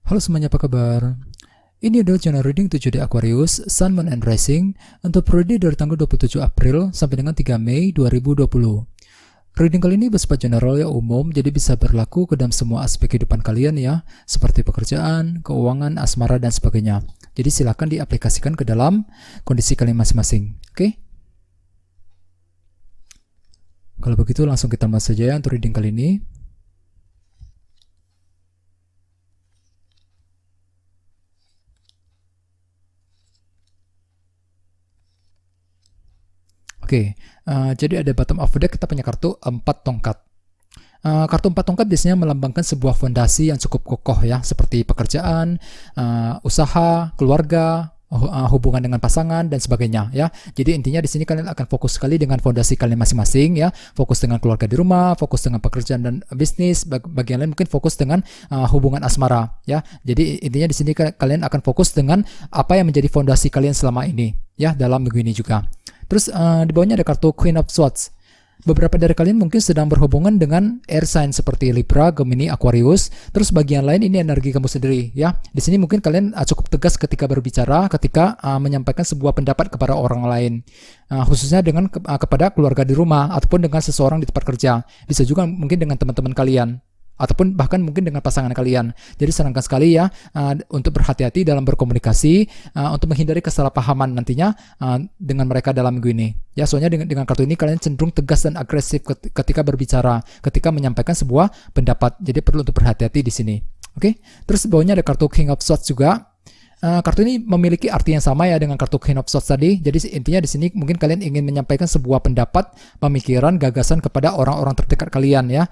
Halo semuanya, apa kabar? Ini adalah channel reading 7D Aquarius, Sun, Moon, and Rising untuk periode dari tanggal 27 April sampai dengan 3 Mei 2020. Reading kali ini bersifat general ya, umum, jadi bisa berlaku ke dalam semua aspek kehidupan kalian ya, seperti pekerjaan, keuangan, asmara, dan sebagainya. Jadi silakan diaplikasikan ke dalam kondisi kalian masing-masing, oke? Kalau begitu langsung kita mulai saja ya untuk reading kali ini. Oke, jadi ada bottom of the deck, kita punya kartu 4 tongkat. Kartu 4 tongkat biasanya melambangkan sebuah fondasi yang cukup kokoh ya, seperti pekerjaan, usaha, keluarga, hubungan dengan pasangan, dan sebagainya ya. Jadi intinya di sini kalian akan fokus sekali dengan fondasi kalian masing-masing ya. Fokus dengan keluarga di rumah, fokus dengan pekerjaan dan bisnis. Bagi yang lain mungkin fokus dengan hubungan asmara ya. Jadi intinya di sini kalian akan fokus dengan apa yang menjadi fondasi kalian selama ini ya, dalam minggu ini juga. Terus di bawahnya ada kartu Queen of Swords. Beberapa dari kalian mungkin sedang berhubungan dengan air sign seperti Libra, Gemini, Aquarius. Terus bagian lain ini energi kamu sendiri ya. Di sini mungkin kalian cukup tegas ketika berbicara, ketika menyampaikan sebuah pendapat kepada orang lain. Khususnya dengan kepada keluarga di rumah ataupun dengan seseorang di tempat kerja. Bisa juga mungkin dengan teman-teman kalian, ataupun bahkan mungkin dengan pasangan kalian. Jadi sarankan sekali ya untuk berhati-hati dalam berkomunikasi, untuk menghindari kesalahpahaman nantinya dengan mereka dalam minggu ini. Ya, soalnya dengan kartu ini kalian cenderung tegas dan agresif ketika berbicara, ketika menyampaikan sebuah pendapat. Jadi perlu untuk berhati-hati di sini. Oke. Terus bawahnya ada kartu King of Swords juga. Kartu ini memiliki arti yang sama ya dengan kartu Queen of Swords tadi. Jadi intinya di sini mungkin kalian ingin menyampaikan sebuah pendapat, pemikiran, gagasan kepada orang-orang terdekat kalian ya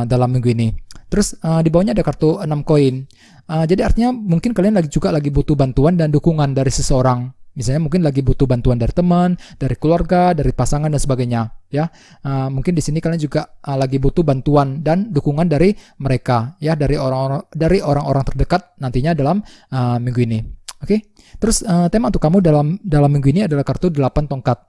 dalam minggu ini. Terus di bawahnya ada kartu 6 koin. Jadi artinya mungkin kalian lagi butuh bantuan dan dukungan dari seseorang. Misalnya mungkin lagi butuh bantuan dari teman, dari keluarga, dari pasangan, dan sebagainya ya. Mungkin di sini kalian juga lagi butuh bantuan dan dukungan dari mereka ya, dari orang-orang terdekat nantinya dalam minggu ini. Oke. Terus tema untuk kamu dalam minggu ini adalah kartu 8 tongkat.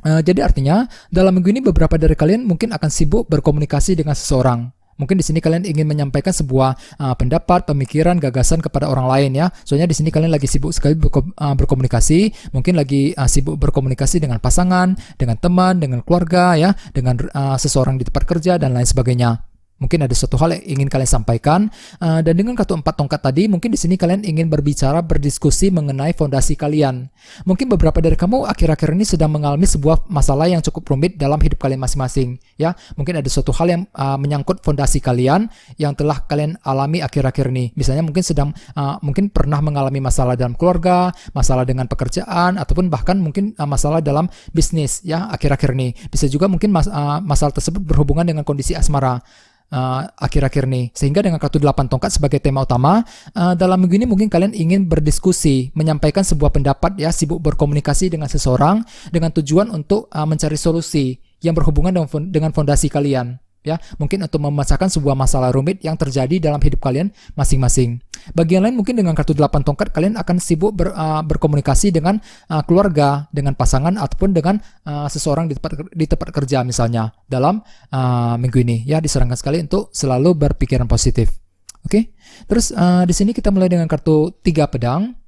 Jadi artinya dalam minggu ini beberapa dari kalian mungkin akan sibuk berkomunikasi dengan seseorang. Mungkin di sini kalian ingin menyampaikan sebuah pendapat, pemikiran, gagasan kepada orang lain ya. Soalnya di sini kalian lagi sibuk sekali berkomunikasi, mungkin lagi sibuk berkomunikasi dengan pasangan, dengan teman, dengan keluarga ya, dengan seseorang di tempat kerja dan lain sebagainya. Mungkin ada suatu hal yang ingin kalian sampaikan, dan dengan kartu 4 tongkat tadi mungkin di sini kalian ingin berbicara, berdiskusi mengenai fondasi kalian. Mungkin beberapa dari kamu akhir-akhir ini sedang mengalami sebuah masalah yang cukup rumit dalam hidup kalian masing-masing ya. Mungkin ada suatu hal yang menyangkut fondasi kalian yang telah kalian alami akhir-akhir ini. Misalnya mungkin mungkin pernah mengalami masalah dalam keluarga, masalah dengan pekerjaan, ataupun bahkan mungkin masalah dalam bisnis ya akhir-akhir ini. Bisa juga mungkin masalah tersebut berhubungan dengan kondisi asmara akhir-akhir ini. Sehingga dengan kartu 8 tongkat sebagai tema utama, dalam minggu ini mungkin kalian ingin berdiskusi, menyampaikan sebuah pendapat ya, sibuk berkomunikasi dengan seseorang dengan tujuan untuk mencari solusi yang berhubungan dengan fondasi kalian ya. Mungkin untuk memecahkan sebuah masalah rumit yang terjadi dalam hidup kalian masing-masing. Bagi yang lain mungkin dengan kartu 8 tongkat kalian akan sibuk berkomunikasi dengan keluarga, dengan pasangan, ataupun dengan seseorang di tempat kerja misalnya dalam minggu ini ya. Disarankan sekali untuk selalu berpikiran positif. Oke. Terus di sini kita mulai dengan kartu 3 pedang.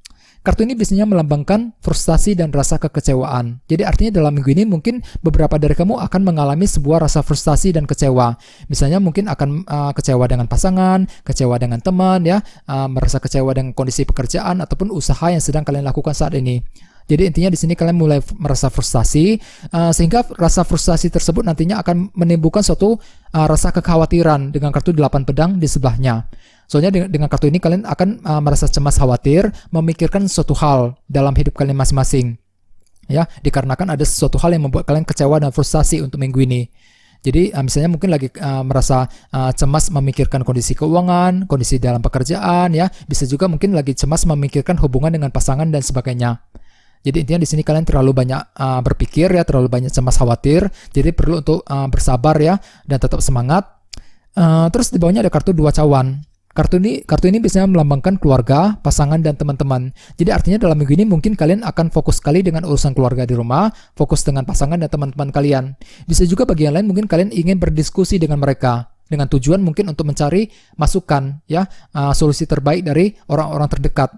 Kartu ini biasanya melambangkan frustasi dan rasa kekecewaan. Jadi artinya dalam minggu ini mungkin beberapa dari kamu akan mengalami sebuah rasa frustasi dan kecewa. Misalnya mungkin akan kecewa dengan pasangan, kecewa dengan teman ya, merasa kecewa dengan kondisi pekerjaan ataupun usaha yang sedang kalian lakukan saat ini. Jadi intinya di sini kalian mulai merasa frustasi, sehingga rasa frustasi tersebut nantinya akan menimbulkan suatu rasa kekhawatiran dengan kartu 8 pedang di sebelahnya. Soalnya dengan kartu ini kalian akan merasa cemas, khawatir, memikirkan suatu hal dalam hidup kalian masing-masing. Ya, dikarenakan ada sesuatu hal yang membuat kalian kecewa dan frustasi untuk minggu ini. Jadi misalnya mungkin lagi merasa cemas memikirkan kondisi keuangan, kondisi dalam pekerjaan ya. Bisa juga mungkin lagi cemas memikirkan hubungan dengan pasangan dan sebagainya. Jadi intinya di sini kalian terlalu banyak berpikir ya, terlalu banyak cemas, khawatir. Jadi perlu untuk bersabar ya dan tetap semangat. Terus di bawahnya ada kartu 2 cawan. Kartu ini biasanya melambangkan keluarga, pasangan, dan teman-teman. Jadi artinya dalam minggu ini mungkin kalian akan fokus sekali dengan urusan keluarga di rumah, fokus dengan pasangan dan teman-teman kalian. Bisa juga bagi yang lain mungkin kalian ingin berdiskusi dengan mereka. dengan tujuan mungkin untuk mencari masukan ya, solusi terbaik dari orang-orang terdekat.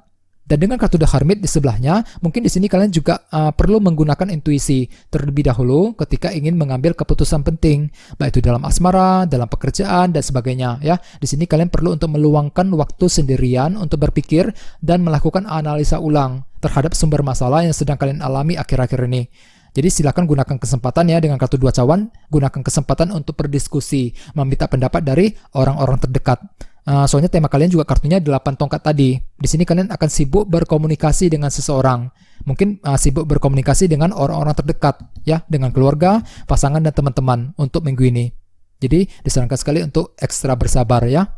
Dan dengan kartu The Hermit di sebelahnya, mungkin di sini kalian juga perlu menggunakan intuisi terlebih dahulu ketika ingin mengambil keputusan penting, baik itu dalam asmara, dalam pekerjaan dan sebagainya ya. Di sini kalian perlu untuk meluangkan waktu sendirian untuk berpikir dan melakukan analisa ulang terhadap sumber masalah yang sedang kalian alami akhir-akhir ini. Jadi silakan gunakan kesempatan ya, dengan kartu 2 cawan, gunakan kesempatan untuk berdiskusi, meminta pendapat dari orang-orang terdekat. Soalnya tema kalian juga kartunya 8 tongkat tadi. Di sini kalian akan sibuk berkomunikasi dengan seseorang. Mungkin sibuk berkomunikasi dengan orang-orang terdekat ya, dengan keluarga, pasangan dan teman-teman untuk minggu ini. Jadi disarankan sekali untuk ekstra bersabar ya.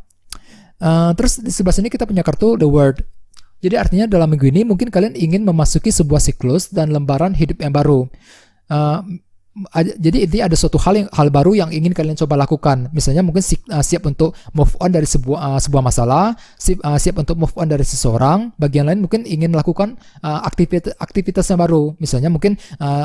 Terus di sebelah sini kita punya kartu The World. Jadi artinya dalam minggu ini mungkin kalian ingin memasuki sebuah siklus dan lembaran hidup yang baru. Jadi intinya ada suatu hal baru yang ingin kalian coba lakukan. Misalnya mungkin siap untuk move on dari sebuah masalah, siap untuk move on dari seseorang. Bagian lain mungkin ingin melakukan aktivitas yang baru. Misalnya mungkin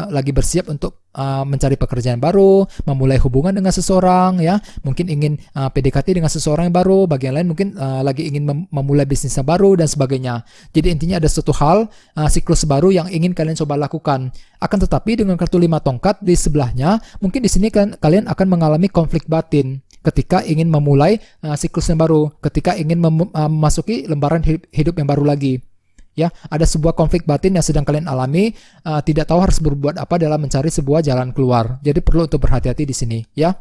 lagi bersiap untuk mencari pekerjaan baru, memulai hubungan dengan seseorang ya. Mungkin ingin PDKT dengan seseorang yang baru. Bagian lain mungkin lagi ingin memulai bisnis yang baru dan sebagainya. Jadi intinya ada suatu hal siklus baru yang ingin kalian coba lakukan. Akan tetapi dengan kartu 5 tongkat di sebelahnya, mungkin di sini kalian akan mengalami konflik batin ketika ingin memulai siklus yang baru, ketika ingin memasuki lembaran hidup yang baru lagi. Ya, ada sebuah konflik batin yang sedang kalian alami, tidak tahu harus berbuat apa dalam mencari sebuah jalan keluar. Jadi perlu untuk berhati-hati di sini, ya.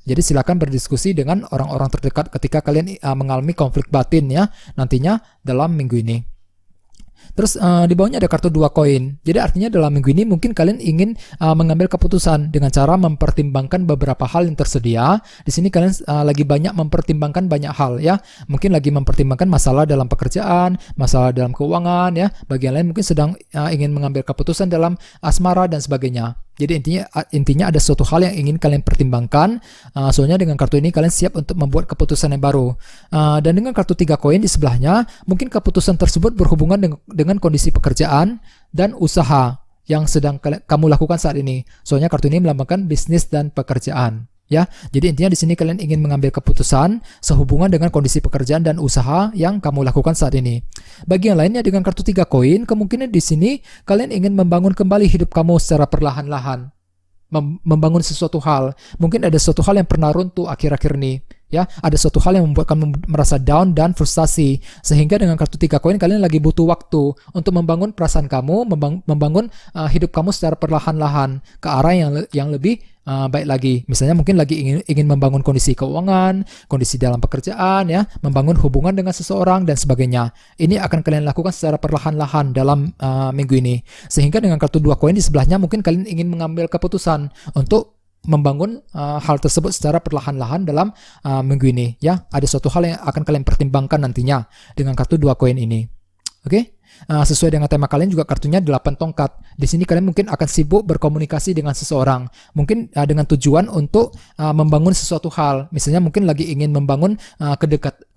Jadi silakan berdiskusi dengan orang-orang terdekat ketika kalian mengalami konflik batin ya, nantinya dalam minggu ini. Terus di bawahnya ada kartu 2 koin. Jadi artinya dalam minggu ini mungkin kalian ingin mengambil keputusan dengan cara mempertimbangkan beberapa hal yang tersedia. Di sini kalian lagi banyak mempertimbangkan banyak hal ya. Mungkin lagi mempertimbangkan masalah dalam pekerjaan, masalah dalam keuangan ya. Bagian lain mungkin sedang ingin mengambil keputusan dalam asmara dan sebagainya. Jadi intinya ada suatu hal yang ingin kalian pertimbangkan. Soalnya dengan kartu ini kalian siap untuk membuat keputusan yang baru. Dan dengan kartu 3 koin di sebelahnya, mungkin keputusan tersebut berhubungan dengan kondisi pekerjaan dan usaha yang sedang kamu lakukan saat ini. Soalnya kartu ini melambangkan bisnis dan pekerjaan. Ya, jadi intinya di sini kalian ingin mengambil keputusan sehubungan dengan kondisi pekerjaan dan usaha yang kamu lakukan saat ini. Bagi yang lainnya dengan kartu 3 koin, kemungkinan di sini kalian ingin membangun kembali hidup kamu secara perlahan-lahan. Membangun sesuatu hal. Mungkin ada sesuatu hal yang pernah runtuh akhir-akhir ini. Ya, ada suatu hal yang membuat kamu merasa down dan frustasi, sehingga dengan kartu 3 koin kalian lagi butuh waktu untuk membangun perasaan kamu, membangun hidup kamu secara perlahan-lahan ke arah yang lebih baik lagi. Misalnya mungkin lagi ingin membangun kondisi keuangan, kondisi dalam pekerjaan ya, membangun hubungan dengan seseorang dan sebagainya. Ini akan kalian lakukan secara perlahan-lahan dalam minggu ini. Sehingga dengan kartu 2 koin di sebelahnya mungkin kalian ingin mengambil keputusan untuk membangun hal tersebut secara perlahan-lahan dalam minggu ini ya. Ada suatu hal yang akan kalian pertimbangkan nantinya dengan kartu 2 koin ini. Oke? Sesuai dengan tema kalian juga kartunya 8 tongkat. Di sini kalian mungkin akan sibuk berkomunikasi dengan seseorang. Mungkin dengan tujuan untuk membangun sesuatu hal. Misalnya mungkin lagi ingin membangun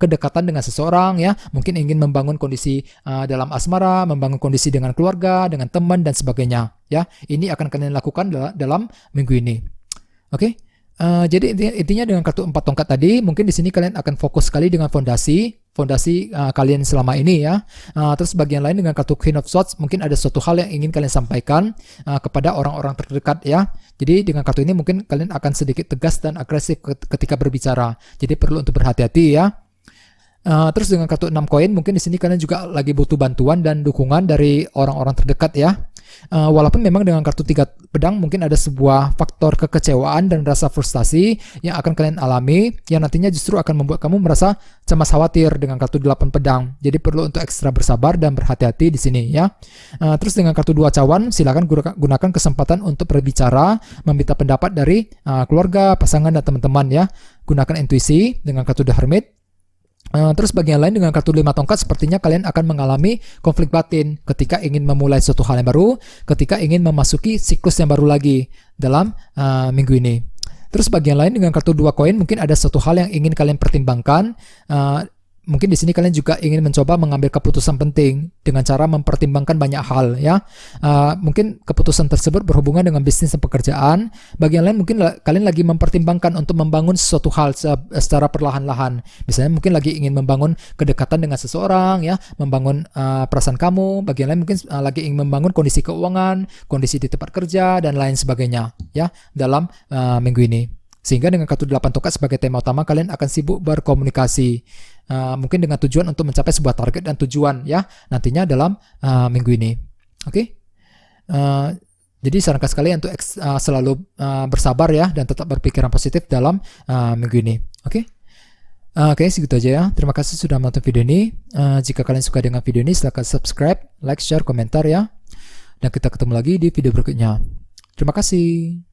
kedekatan dengan seseorang ya. Mungkin ingin membangun kondisi dalam asmara, membangun kondisi dengan keluarga, dengan teman dan sebagainya ya. Ini akan kalian lakukan dalam minggu ini. Oke, jadi intinya dengan kartu 4 tongkat tadi, mungkin di sini kalian akan fokus sekali dengan fondasi kalian selama ini ya. Terus bagian lain dengan kartu Queen of Swords, mungkin ada suatu hal yang ingin kalian sampaikan kepada orang-orang terdekat ya. Jadi dengan kartu ini mungkin kalian akan sedikit tegas dan agresif ketika berbicara. Jadi perlu untuk berhati-hati ya. Terus dengan kartu 6 koin, mungkin di sini kalian juga lagi butuh bantuan dan dukungan dari orang-orang terdekat ya. Walaupun memang dengan kartu 3 pedang mungkin ada sebuah faktor kekecewaan dan rasa frustasi yang akan kalian alami, yang nantinya justru akan membuat kamu merasa cemas khawatir dengan kartu 8 pedang. Jadi perlu untuk ekstra bersabar dan berhati-hati di sini ya. Terus dengan kartu 2 cawan, silakan gunakan kesempatan untuk berbicara, meminta pendapat dari keluarga, pasangan dan teman-teman ya. Gunakan intuisi dengan kartu The Hermit. Terus bagian lain dengan kartu 5 tongkat, sepertinya kalian akan mengalami konflik batin ketika ingin memulai suatu hal yang baru, ketika ingin memasuki siklus yang baru lagi dalam minggu ini. Terus bagian lain dengan kartu 2 koin, mungkin ada suatu hal yang ingin kalian pertimbangkan. mungkin di sini kalian juga ingin mencoba mengambil keputusan penting dengan cara mempertimbangkan banyak hal ya. Mungkin keputusan tersebut berhubungan dengan bisnis dan pekerjaan. Bagi yang lain mungkin kalian lagi mempertimbangkan untuk membangun sesuatu hal secara perlahan-lahan. Misalnya mungkin lagi ingin membangun kedekatan dengan seseorang ya, membangun perasaan kamu. Bagi yang lain mungkin lagi ingin membangun kondisi keuangan, kondisi di tempat kerja dan lain sebagainya ya dalam minggu ini. Sehingga dengan kartu 8 tongkat sebagai tema utama, kalian akan sibuk berkomunikasi. Mungkin dengan tujuan untuk mencapai sebuah target dan tujuan ya nantinya dalam minggu ini. Oke? Jadi sarankan sekali untuk selalu bersabar ya dan tetap berpikiran positif dalam minggu ini. Oke? Oke, segitu aja ya. Terima kasih sudah menonton video ini. Jika kalian suka dengan video ini, silahkan subscribe, like, share, komentar ya. Dan kita ketemu lagi di video berikutnya. Terima kasih.